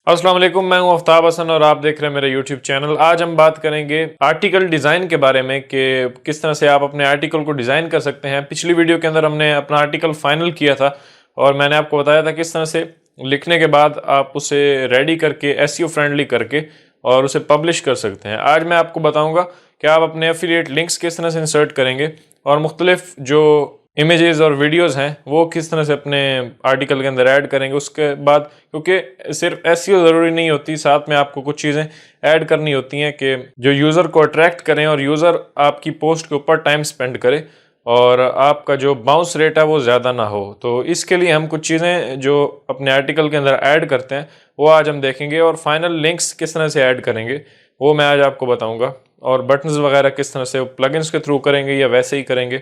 अस्सलाम वालेकुम, मैं हूं आफ्ताब हसन और आप देख रहे हैं मेरा यूट्यूब चैनल। आज हम बात करेंगे आर्टिकल डिज़ाइन के बारे में कि किस तरह से आप अपने आर्टिकल को डिज़ाइन कर सकते हैं। पिछली वीडियो के अंदर हमने अपना आर्टिकल फाइनल किया था और मैंने आपको बताया था किस तरह से लिखने के बाद आप उसे रेडी करके एसईओ फ्रेंडली करके और उसे पब्लिश कर सकते हैं। आज मैं आपको बताऊँगा कि आप अपने एफिलिएट लिंक्स किस तरह से इंसर्ट करेंगे और मुख्तलिफ जो इमेजेस और वीडियोस हैं वो किस तरह से अपने आर्टिकल के अंदर ऐड करेंगे। उसके बाद क्योंकि सिर्फ एसईओ ज़रूरी नहीं होती, साथ में आपको कुछ चीज़ें ऐड करनी होती हैं कि जो यूज़र को अट्रैक्ट करें और यूज़र आपकी पोस्ट के ऊपर टाइम स्पेंड करे और आपका जो बाउंस रेट है वो ज़्यादा ना हो। तो इसके लिए हम कुछ चीज़ें जो अपने आर्टिकल के अंदर ऐड करते हैं वो आज हम देखेंगे और फाइनल लिंक्स किस तरह से ऐड करेंगे वो मैं आज आपको बताऊँगा। और बटन्स वगैरह किस तरह से प्लगइन्स के थ्रू करेंगे या वैसे ही करेंगे,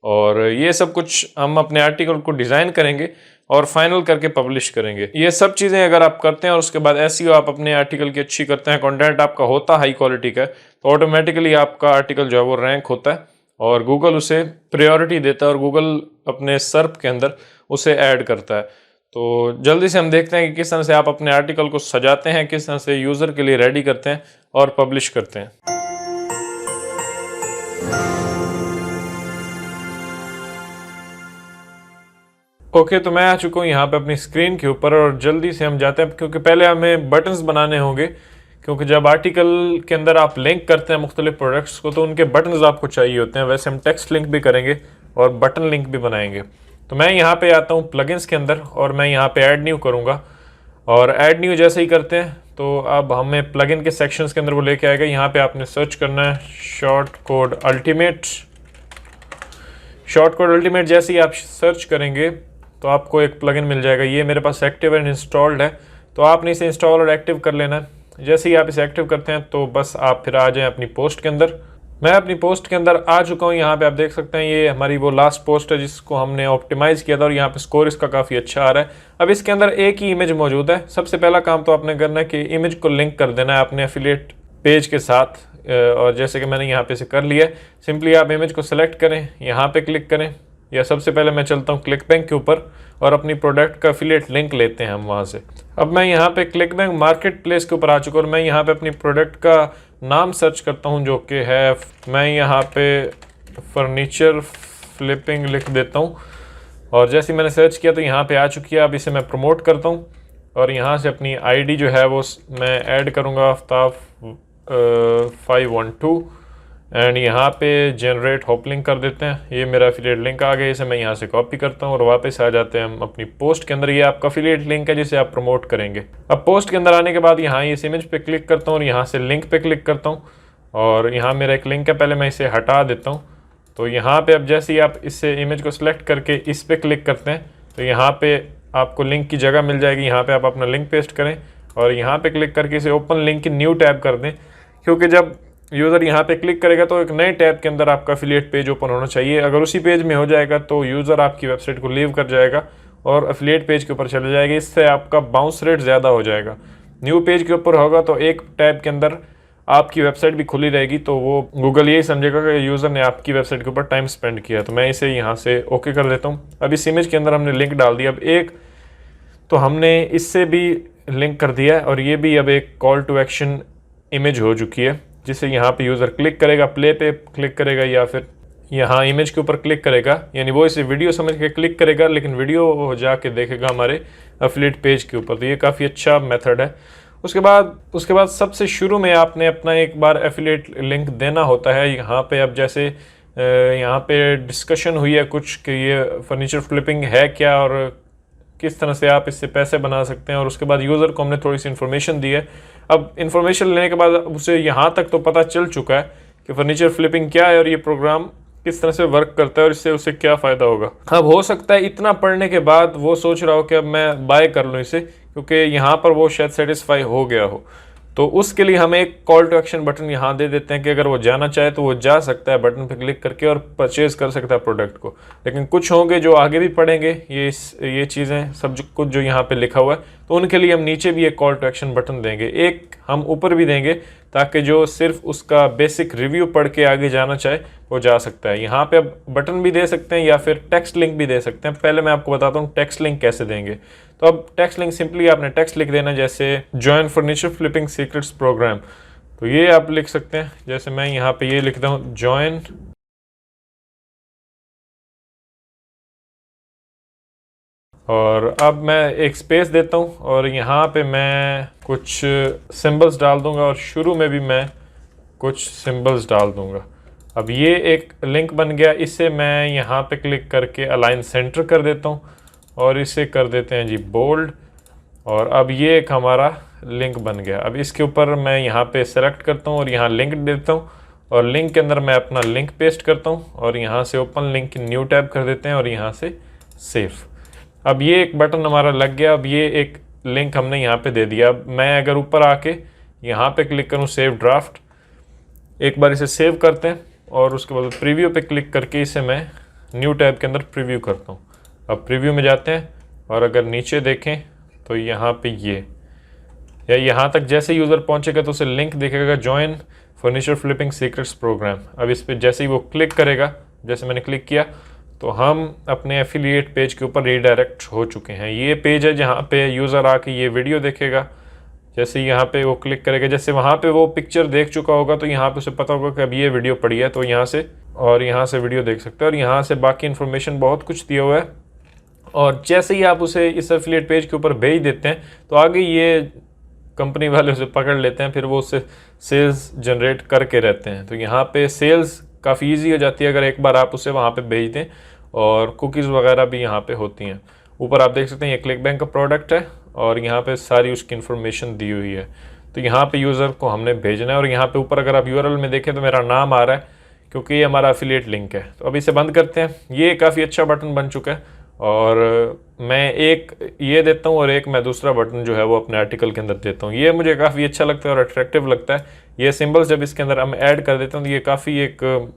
और ये सब कुछ हम अपने आर्टिकल को डिज़ाइन करेंगे और फाइनल करके पब्लिश करेंगे। ये सब चीज़ें अगर आप करते हैं और उसके बाद एसईओ आप अपने आर्टिकल की अच्छी करते हैं, कंटेंट आपका होता हाई क्वालिटी का, तो ऑटोमेटिकली आपका आर्टिकल जो है वो रैंक होता है और गूगल उसे प्रायोरिटी देता है और गूगल अपने सर्च के अंदर उसे ऐड करता है। तो जल्दी से हम देखते हैं कि किस तरह से आप अपने आर्टिकल को सजाते हैं, किस तरह से यूज़र के लिए रेडी करते हैं और पब्लिश करते हैं। ओके, तो मैं आ चुका हूँ यहाँ पे अपनी स्क्रीन के ऊपर और जल्दी से हम जाते हैं क्योंकि पहले हमें बटन्स बनाने होंगे, क्योंकि जब आर्टिकल के अंदर आप लिंक करते हैं मुख्तलिफ प्रोडक्ट्स को तो उनके बटन्स आपको चाहिए होते हैं। वैसे हम टेक्स्ट लिंक भी करेंगे और बटन लिंक भी बनाएंगे। तो मैं यहाँ पे आता हूँ प्लगइन्स के अंदर और मैं यहाँ पे ऐड न्यू करूँगा और ऐड न्यू जैसे ही करते हैं तो अब हमें प्लगइन के सेक्शंस के अंदर वो लेके आएगा। यहाँ पे आपने सर्च करना है short code ultimate. Short code ultimate जैसे ही आप सर्च करेंगे तो आपको एक प्लगइन मिल जाएगा। ये मेरे पास एक्टिव एंड इंस्टॉल्ड है, तो आपने इसे इंस्टॉल और एक्टिव कर लेना है। जैसे ही आप इसे एक्टिव करते हैं तो बस आप फिर आ जाएं अपनी पोस्ट के अंदर। मैं अपनी पोस्ट के अंदर आ चुका हूँ। यहाँ पे आप देख सकते हैं ये हमारी वो लास्ट पोस्ट है जिसको हमने ऑप्टिमाइज़ किया था और यहाँ पे स्कोर इसका काफ़ी अच्छा आ रहा है। अब इसके अंदर एक ही इमेज मौजूद है। सबसे पहला काम तो आपने करना है कि इमेज को लिंक कर देना है अपने एफिलिएट पेज के साथ, और जैसे कि मैंने यहाँ पे इसे कर लिया है। सिंपली आप इमेज को सेलेक्ट करें, यहाँ पे क्लिक करें, या सबसे पहले मैं चलता हूँ क्लिक बैंक के ऊपर और अपनी प्रोडक्ट का एफिलिएट लिंक लेते हैं हम वहाँ से। अब मैं यहाँ पे क्लिक बैंक मार्केट प्लेस के ऊपर आ चुका और मैं यहाँ पे अपनी प्रोडक्ट का नाम सर्च करता हूँ जो कि है, मैं यहाँ पे फर्नीचर फ्लिपिंग लिख देता हूँ और जैसे मैंने सर्च किया तो यहाँ पे आ चुकी है। अब इसे मैं प्रमोट करता हूँ और यहाँ से अपनी आईडी जो है वो मैं ऐड करूँगा आफ्ताब 512 एंड यहाँ पे जनरेट होप लिंक कर देते हैं। ये मेरा एफिलिएट लिंक आ गया, इसे मैं यहाँ से कॉपी करता हूँ और वापस आ जाते हैं हम अपनी पोस्ट के अंदर। ये आपका एफिलिएट लिंक है जिसे आप प्रमोट करेंगे। अब पोस्ट के अंदर आने के बाद यहाँ इस इमेज पे क्लिक करता हूँ और यहाँ से लिंक पे क्लिक करता हूँ और यहाँ मेरा एक लिंक है, पहले मैं इसे हटा देता हूँ। तो यहाँ पे अब जैसे ही आप इससे इमेज को सिलेक्ट करके इस पर क्लिक करते हैं तो यहाँ पे आपको लिंक की जगह मिल जाएगी। यहाँ पे आप अपना लिंक पेस्ट करें और यहाँ पे क्लिक करके इसे ओपन लिंक की न्यू टैब कर दें, क्योंकि जब यूज़र यहाँ पे क्लिक करेगा तो एक नए टैब के अंदर आपका एफिलिएट पेज ओपन होना चाहिए। अगर उसी पेज में हो जाएगा तो यूज़र आपकी वेबसाइट को लीव कर जाएगा और एफिलिएट पेज के ऊपर चले जाएगा। इससे आपका बाउंस रेट ज़्यादा हो जाएगा। न्यू पेज के ऊपर होगा तो एक टैब के अंदर आपकी वेबसाइट भी खुली रहेगी, तो वो गूगल यही समझेगा कि यूज़र ने आपकी वेबसाइट के ऊपर टाइम स्पेंड किया। तो मैं इसे यहाँ से ओके कर देता हूँ। अब इस इमेज के अंदर हमने लिंक डाल दिया। अब एक तो हमने इससे भी लिंक कर दिया है और ये भी अब एक कॉल टू एक्शन इमेज हो चुकी है, जिसे यहाँ पे यूज़र क्लिक करेगा, प्ले पे क्लिक करेगा या फिर यहाँ इमेज के ऊपर क्लिक करेगा, यानी वो इसे वीडियो समझ के क्लिक करेगा लेकिन वीडियो जाके देखेगा हमारे एफिलिएट पेज के ऊपर। तो ये काफ़ी अच्छा मेथड है। उसके बाद सबसे शुरू में आपने अपना एक बार एफिलिएट लिंक देना होता है। यहाँ पे अब जैसे यहाँ पे डिस्कशन हुई है कुछ कि ये फर्नीचर फ्लिपिंग है क्या और किस तरह से आप इससे पैसे बना सकते हैं, और उसके बाद यूज़र को हमने थोड़ी सी इन्फॉर्मेशन दी है। अब इन्फॉर्मेशन लेने के बाद उसे यहाँ तक तो पता चल चुका है कि फर्नीचर फ्लिपिंग क्या है और ये प्रोग्राम किस तरह से वर्क करता है और इससे उसे क्या फ़ायदा होगा। अब हो सकता है इतना पढ़ने के बाद वो सोच रहा हो कि अब मैं बाय कर लूँ इसे, क्योंकि यहाँ पर वो शायद सेटिस्फाई हो गया हो। तो उसके लिए हम एक कॉल टू एक्शन बटन यहाँ दे देते हैं कि अगर वो जाना चाहे तो वो जा सकता है बटन पर क्लिक करके और परचेज़ कर सकता है प्रोडक्ट को। लेकिन कुछ होंगे जो आगे भी पढ़ेंगे ये चीज़ें सब कुछ जो यहाँ पे लिखा हुआ है, तो उनके लिए हम नीचे भी एक कॉल टू एक्शन बटन देंगे, एक हम ऊपर भी देंगे ताकि जो सिर्फ उसका बेसिक रिव्यू पढ़ के आगे जाना चाहे वो जा सकता है। यहाँ पे अब बटन भी दे सकते हैं या फिर टेक्स्ट लिंक भी दे सकते हैं। पहले मैं आपको बताता हूँ टेक्स्ट लिंक कैसे देंगे। तो अब टेक्स्ट लिंक सिंपली आपने टेक्स्ट लिख देना, जैसे join furniture flipping secrets programme, तो ये आप लिख सकते हैं। जैसे मैं यहाँ पे ये लिखता हूँ जॉइन, और अब मैं एक स्पेस देता हूँ और यहाँ पे मैं कुछ सिंबल्स डाल दूंगा और शुरू में भी मैं कुछ सिंबल्स डाल दूंगा। अब ये एक लिंक बन गया। इसे मैं यहाँ पे क्लिक करके अलाइन सेंटर कर देता हूँ और इसे कर देते हैं जी बोल्ड, और अब ये एक हमारा लिंक बन गया। अब इसके ऊपर मैं यहाँ पे सेलेक्ट करता हूँ और यहाँ लिंक देता हूँ, और लिंक के अंदर मैं अपना लिंक पेस्ट करता हूँ और यहाँ से ओपन लिंक न्यू टैब कर देते हैं और यहाँ से सेव। अब ये एक बटन हमारा लग गया। अब ये एक लिंक हमने यहाँ पे दे दिया। अब मैं अगर ऊपर आके यहाँ पे क्लिक करूँ सेव ड्राफ्ट, एक बार इसे सेव करते हैं और उसके बाद प्रीव्यू पे क्लिक करके इसे मैं न्यू टैब के अंदर प्रीव्यू करता हूँ। अब प्रीव्यू में जाते हैं और अगर नीचे देखें तो यहाँ पे ये, या यहाँ तक जैसे यूज़र पहुँचेगा तो उसे लिंक दिखेगा join furniture flipping secrets programme. अब इस पर जैसे ही वो क्लिक करेगा, जैसे मैंने क्लिक किया, तो हम अपने एफिलिएट पेज के ऊपर रीडायरेक्ट हो चुके हैं। ये पेज है जहाँ पे यूज़र आके ये वीडियो देखेगा। जैसे यहाँ पे वो क्लिक करेगा, जैसे वहाँ पे वो पिक्चर देख चुका होगा तो यहाँ पे उसे पता होगा कि अब ये वीडियो पड़ी है, तो यहाँ से और यहाँ से वीडियो देख सकते हैं और यहाँ से बाकी इन्फॉर्मेशन बहुत कुछ दिया हुआ है। और जैसे ही आप उसे इस एफिलिएट पेज के ऊपर भेज देते हैं तो आगे ये कंपनी वाले उसे पकड़ लेते हैं, फिर वो उससे सेल्स जनरेट करके रहते हैं। तो यहाँ पे सेल्स काफ़ी ईजी हो जाती है अगर एक बार आप उसे वहाँ पे भेज दें, और कुकीज़ वगैरह भी यहाँ पे होती हैं। ऊपर आप देख सकते हैं ये क्लिक बैंक का प्रोडक्ट है और यहाँ पे सारी उसकी इन्फॉर्मेशन दी हुई है। तो यहाँ पे यूज़र को हमने भेजना है और यहाँ पे ऊपर अगर आप यूआरएल में देखें तो मेरा नाम आ रहा है क्योंकि ये हमारा एफिलिएट लिंक है। तो अब इसे बंद करते हैं। ये काफ़ी अच्छा बटन बन चुका है और मैं एक ये देता हूँ और एक मैं दूसरा बटन जो है वो अपने आर्टिकल के अंदर देता हूँ। ये मुझे काफ़ी अच्छा लगता है और अट्रैक्टिव लगता है। ये सिंबल्स जब इसके अंदर हम ऐड कर देते हैं तो ये काफ़ी एक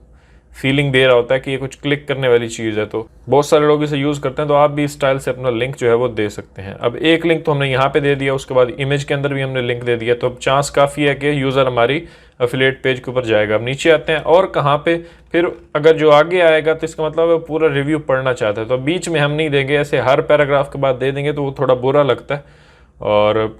फीलिंग दे रहा होता है कि ये कुछ क्लिक करने वाली चीज़ है। तो बहुत सारे लोग इसे यूज़ करते हैं, तो आप भी इस स्टाइल से अपना लिंक जो है वो दे सकते हैं। अब एक लिंक तो हमने यहाँ पे दे दिया, उसके बाद इमेज के अंदर भी हमने लिंक दे दिया, तो अब चांस काफ़ी है कि यूज़र हमारी एफिलिएट पेज के ऊपर जाएगा। अब नीचे आते हैं और कहाँ पे फिर अगर जो आगे आएगा तो इसका मतलब है पूरा रिव्यू पढ़ना चाहता है, तो बीच में हम नहीं देंगे, ऐसे हर पैराग्राफ के बाद दे देंगे तो वो थोड़ा बुरा लगता है और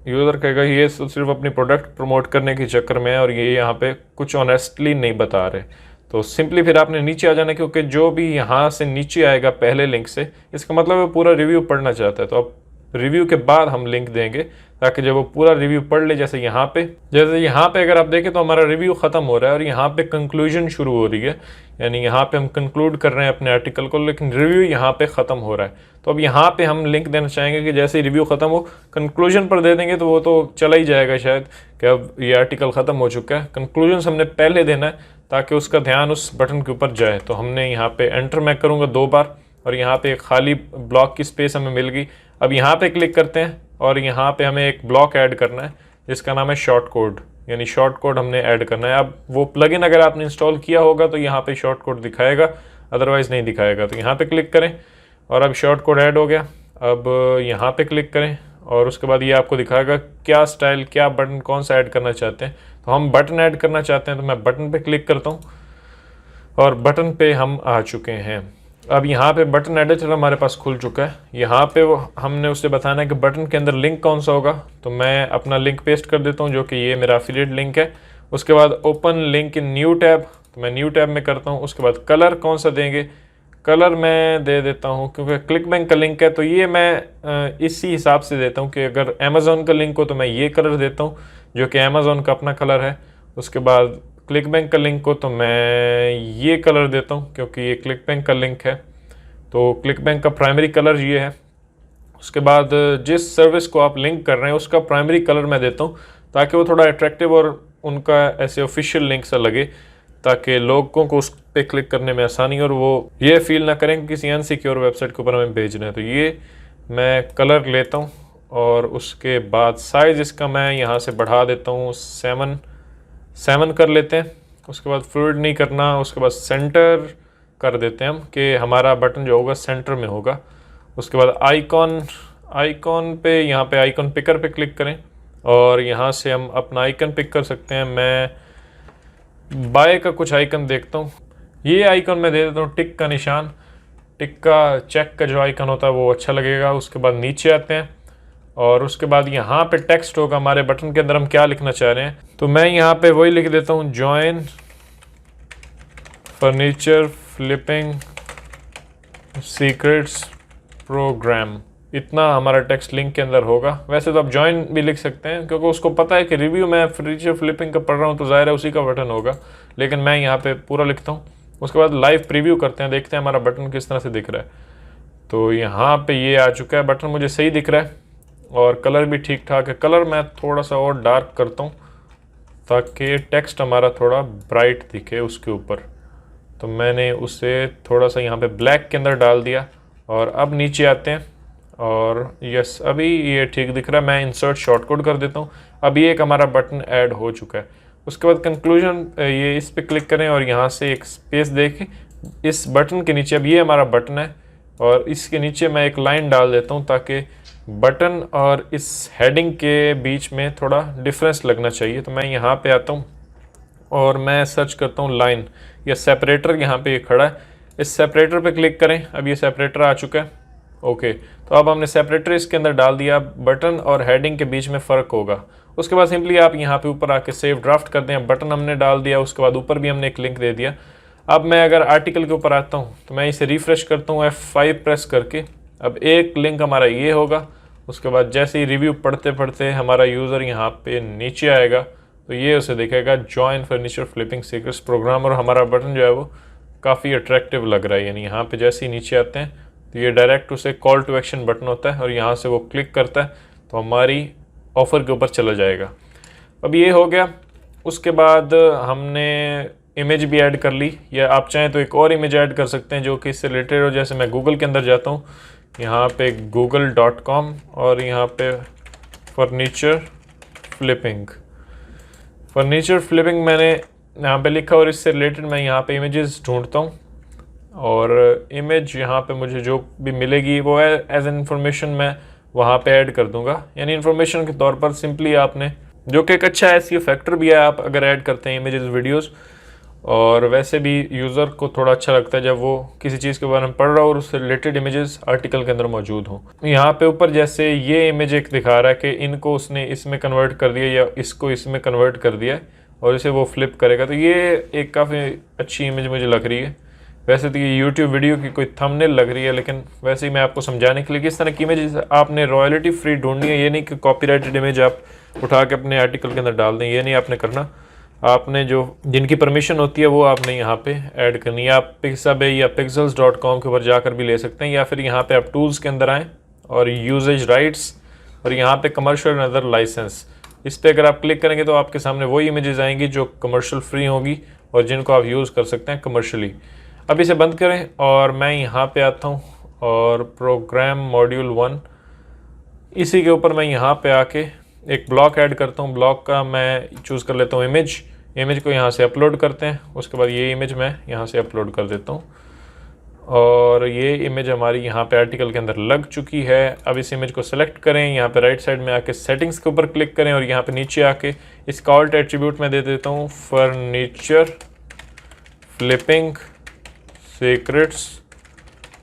यूज़र कहेगा ये सिर्फ अपनी प्रोडक्ट प्रमोट करने के चक्कर में है और ये यहाँ पे कुछ ऑनेस्टली नहीं बता रहे। तो सिंपली फिर आपने नीचे आ जाना, क्योंकि जो भी यहाँ से नीचे आएगा पहले लिंक से, इसका मतलब वो पूरा रिव्यू पढ़ना चाहता है। तो अब रिव्यू के बाद हम लिंक देंगे ताकि जब वो पूरा रिव्यू पढ़ ले, जैसे यहाँ पे अगर आप देखें तो हमारा रिव्यू ख़त्म हो रहा है और यहाँ पे कंक्लूजन शुरू हो रही है, यानी यहाँ पे हम कंक्लूड कर रहे हैं अपने आर्टिकल को, लेकिन रिव्यू यहाँ पे ख़त्म हो रहा है। तो अब यहाँ पे हम लिंक देना चाहेंगे कि जैसे ही रिव्यू ख़त्म हो कंक्लूजन पर दे देंगे तो वो तो चला ही जाएगा शायद कि अब ये आर्टिकल ख़त्म हो चुका है। कंक्लूजन हमने पहले देना है ताकि उसका ध्यान उस बटन के ऊपर जाए। तो हमने यहाँ पे एंटर मैं करूँगा 2 बार और यहाँ पे एक खाली ब्लॉक की स्पेस हमें मिल गई। अब यहाँ पे क्लिक करते हैं और यहाँ पे हमें एक ब्लॉक ऐड करना है जिसका नाम है शॉर्ट कोड, यानी शॉर्ट कोड हमने ऐड करना है। अब वो प्लगइन अगर आपने इंस्टॉल किया होगा तो यहाँ पे शॉर्ट कोड दिखाएगा, अदरवाइज़ नहीं दिखाएगा। तो यहाँ पे क्लिक करें और अब शॉर्ट कोड ऐड हो गया। अब यहाँ पे क्लिक करें और उसके बाद ये आपको दिखाएगा क्या स्टाइल, क्या बटन कौन सा ऐड करना चाहते हैं। तो हम बटन ऐड करना चाहते हैं तो मैं बटन पे क्लिक करता हूँ और बटन पे हम आ चुके हैं। अब यहाँ पे बटन एडिटर हमारे पास खुल चुका है। यहाँ पे वो हमने उससे बताना है कि बटन के अंदर लिंक कौन सा होगा, तो मैं अपना लिंक पेस्ट कर देता हूँ जो कि ये मेरा एफिलिएट लिंक है। उसके बाद open link in new tab, तो मैं न्यू टैब में करता हूँ। उसके बाद कलर कौन सा देंगे, कलर मैं दे देता हूँ क्योंकि क्लिक बैंक का लिंक है तो ये मैं इसी हिसाब से देता हूँ कि अगर अमेज़ॉन का लिंक हो तो मैं ये कलर देता हूँ जो कि अमेज़ॉन का अपना कलर है। उसके बाद क्लिक बैंक का लिंक हो तो मैं ये कलर देता हूँ क्योंकि ये क्लिक बैंक का लिंक है, तो क्लिक बैंक का प्राइमरी कलर ये है। उसके बाद जिस सर्विस को आप लिंक कर रहे हैं उसका प्राइमरी कलर मैं देता हूँ ताकि वो थोड़ा अट्रैक्टिव और उनका ऐसे ऑफिशियल लिंक सा लगे, ताकि लोगों को उस पर क्लिक करने में आसानी और वो ये फील ना करें कि किसी अनसिक्योर वेबसाइट के ऊपर हमें भेजना है। तो ये मैं कलर लेता हूँ और उसके बाद साइज़ इसका मैं यहाँ से बढ़ा देता हूँ 7 कर लेते हैं। उसके बाद फ्लूइड नहीं करना, उसके बाद सेंटर कर देते हैं हम कि हमारा बटन जो होगा सेंटर में होगा। उसके बाद आइकॉन पे यहाँ पे आइकॉन पिकर पे क्लिक करें और यहाँ से हम अपना आइकन पिक कर सकते हैं। मैं बाय का कुछ आइकन देखता हूँ, ये आइकन मैं दे देता हूँ टिक का निशान। टिक का चेक का जो आइकन होता है वो अच्छा लगेगा। उसके बाद नीचे आते हैं और उसके बाद यहाँ पे टेक्स्ट होगा हमारे बटन के अंदर, हम क्या लिखना चाह रहे हैं। तो मैं यहाँ पे वही लिख देता हूँ, join furniture flipping secrets programme. इतना हमारा टेक्स्ट लिंक के अंदर होगा। वैसे तो आप जॉइन भी लिख सकते हैं क्योंकि उसको पता है कि रिव्यू मैं फर्नीचर फ्लिपिंग का पढ़ रहा हूँ तो ज़ाहिर है उसी का बटन होगा, लेकिन मैं यहाँ पे पूरा लिखता हूँ। उसके बाद लाइव प्रीव्यू करते हैं, देखते हैं हमारा बटन किस तरह से दिख रहा है। तो यहाँ पे ये आ चुका है, बटन मुझे सही दिख रहा है और कलर भी ठीक ठाक है। कलर मैं थोड़ा सा और डार्क करता हूँ ताकि टेक्स्ट हमारा थोड़ा ब्राइट दिखे उसके ऊपर। तो मैंने उसे थोड़ा सा यहाँ पे ब्लैक के अंदर डाल दिया और अब नीचे आते हैं और यस अभी ये ठीक दिख रहा है। मैं इंसर्ट शॉर्टकट कर देता हूँ। अभी एक हमारा बटन ऐड हो चुका है। उसके बाद कंक्लूजन, ये इस पे क्लिक करें और यहाँ से एक स्पेस देके इस बटन के नीचे, अब ये हमारा बटन है और इसके नीचे मैं एक लाइन डाल देता हूँ ताकि बटन और इस हेडिंग के बीच में थोड़ा डिफरेंस लगना चाहिए। तो मैं यहाँ पे आता हूँ और मैं सर्च करता हूँ लाइन या सेपरेटर, यहाँ पे ये खड़ा है। इस सेपरेटर पे क्लिक करें, अब ये सेपरेटर आ चुका है। ओके, तो अब हमने सेपरेटर इसके अंदर डाल दिया। बटन और हेडिंग के बीच में फ़र्क होगा। उसके बाद सिंपली आप यहाँ पे ऊपर आके सेव ड्राफ्ट कर दें। बटन हमने डाल दिया, उसके बाद ऊपर भी हमने एक लिंक दे दिया। अब मैं अगर आर्टिकल के ऊपर आता हूँ तो मैं इसे रिफ़्रेश करता हूँ F5 प्रेस करके। अब एक लिंक हमारा ये होगा। उसके बाद जैसे ही रिव्यू पढ़ते पढ़ते हमारा यूज़र यहाँ पे नीचे आएगा तो ये उसे दिखेगा join furniture flipping secrets programme, और हमारा बटन जो है वो काफ़ी अट्रैक्टिव लग रहा है। यानी यहाँ पे जैसे ही नीचे आते हैं तो ये डायरेक्ट उसे कॉल टू एक्शन बटन होता है और यहाँ से वो क्लिक करता है तो हमारी ऑफ़र के ऊपर चला जाएगा। अब ये हो गया। उसके बाद हमने इमेज भी ऐड कर ली, या आप चाहें तो एक और इमेज ऐड कर सकते हैं जो कि इससे रिलेटेड हो। जैसे मैं गूगल के अंदर जाता हूँ, यहाँ पे google.com और यहाँ पे फर्नीचर फ्लिपिंग मैंने यहाँ पे लिखा और इससे रिलेटेड मैं यहाँ पे इमेजेस ढूंढता हूँ और इमेज यहाँ पे मुझे जो भी मिलेगी वो है एज एन इन्फॉर्मेशन मैं वहाँ पे ऐड कर दूँगा। यानी इन्फॉर्मेशन के तौर पर सिंपली आपने, जो कि एक अच्छा एसईओ फैक्टर भी है आप अगर ऐड करते हैं इमेजेस वीडियोस, और वैसे भी यूज़र को थोड़ा अच्छा लगता है जब वो किसी चीज़ के बारे में पढ़ रहा हो और उससे रिलेटेड इमेजेस आर्टिकल के अंदर मौजूद हों। यहाँ पे ऊपर जैसे ये इमेज एक दिखा रहा है कि इनको उसने इसमें कन्वर्ट कर दिया या इसको इसमें कन्वर्ट कर दिया और इसे वो फ्लिप करेगा, तो ये एक काफ़ी अच्छी इमेज मुझे लग रही है। वैसे तो ये यूट्यूब वीडियो की कोई थंबनेल लग रही है, लेकिन वैसे ही मैं आपको समझाने के लिए कि इस तरह की इमेज आपने रॉयल्टी फ्री ढूंढनी है। ये नहीं कि कॉपीराइटेड इमेज आप उठा के अपने आर्टिकल के अंदर डाल दें, ये नहीं आपने करना। आपने जो जिनकी परमिशन होती है वो आपने यहाँ पे ऐड करनी है। आप पिक्साबे या pixels.com के ऊपर जाकर भी ले सकते हैं, या फिर यहाँ पे आप टूल्स के अंदर आएँ और यूजेज राइट्स और यहाँ पे कमर्शियल एंड अदर लाइसेंस, इस पर अगर आप क्लिक करेंगे तो आपके सामने वही इमेजेस आएंगी जो कमर्शियल फ्री होंगी और जिनको आप यूज़ कर सकते हैं कमर्शियली। अब इसे बंद करें और मैं यहाँ पे आता हूँ और प्रोग्राम मॉड्यूल 1, इसी के ऊपर मैं यहाँ पे आके एक ब्लॉक ऐड करता हूँ। ब्लॉक का मैं चूज़ कर लेता हूँ इमेज को यहाँ से अपलोड करते हैं। उसके बाद ये इमेज मैं यहाँ से अपलोड कर देता हूँ और ये इमेज हमारी यहाँ पे आर्टिकल के अंदर लग चुकी है। अब इस इमेज को सेलेक्ट करें, यहाँ पे राइट साइड में आके सेटिंग्स के ऊपर क्लिक करें और यहाँ पे नीचे आके इसका ऑल्ट एट्रीब्यूट में दे देता हूँ फर्नीचर फ्लिपिंग सीक्रेट्स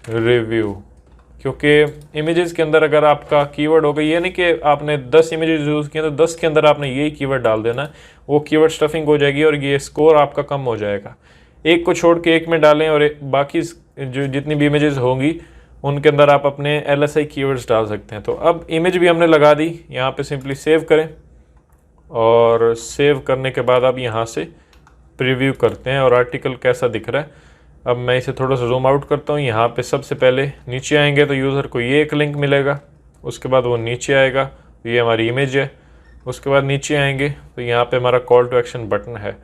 रिव्यू, क्योंकि इमेजेस के अंदर अगर आपका कीवर्ड होगा, ये नहीं कि आपने 10 इमेजेस यूज़ किए तो 10 के अंदर आपने यही कीवर्ड डाल देना है, वो कीवर्ड स्टफिंग हो जाएगी और ये स्कोर आपका कम हो जाएगा। एक को छोड़ के एक में डालें और बाकी जो जितनी भी इमेजेस होंगी उनके अंदर आप अपने LSI कीवर्ड्स डाल सकते हैं। तो अब इमेज भी हमने लगा दी, यहाँ पे सिंपली सेव करें और सेव करने के बाद अब यहाँ से प्रीव्यू करते हैं और आर्टिकल कैसा दिख रहा है। अब मैं इसे थोड़ा सा जूम आउट करता हूँ। यहाँ पे सबसे पहले नीचे आएंगे तो यूज़र को ये एक लिंक मिलेगा, उसके बाद वो नीचे आएगा तो ये हमारी इमेज है। उसके बाद नीचे आएंगे तो यहाँ पे हमारा कॉल टू एक्शन बटन है।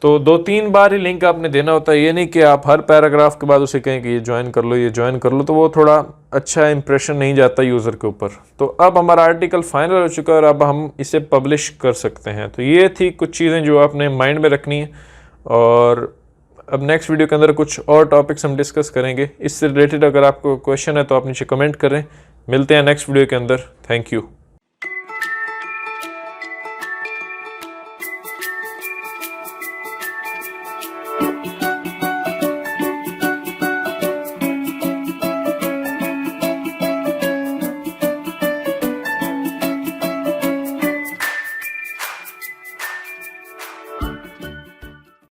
तो 2-3 बार ही लिंक आपने देना होता है, ये नहीं कि आप हर पैराग्राफ के बाद उसे कहें कि ये ज्वाइन कर लो, ये ज्वाइन कर लो, तो वो थोड़ा अच्छा इंप्रेशन नहीं जाता यूज़र के ऊपर। तो अब हमारा आर्टिकल फाइनल हो चुका है और अब हम इसे पब्लिश कर सकते हैं। तो ये थी कुछ चीज़ें जो आपने माइंड में रखनी है, और अब नेक्स्ट वीडियो के अंदर कुछ और टॉपिक्स हम डिस्कस करेंगे। इससे रिलेटेड अगर आपको क्वेश्चन है तो आप नीचे कमेंट करें। मिलते हैं नेक्स्ट वीडियो के अंदर। Thank you.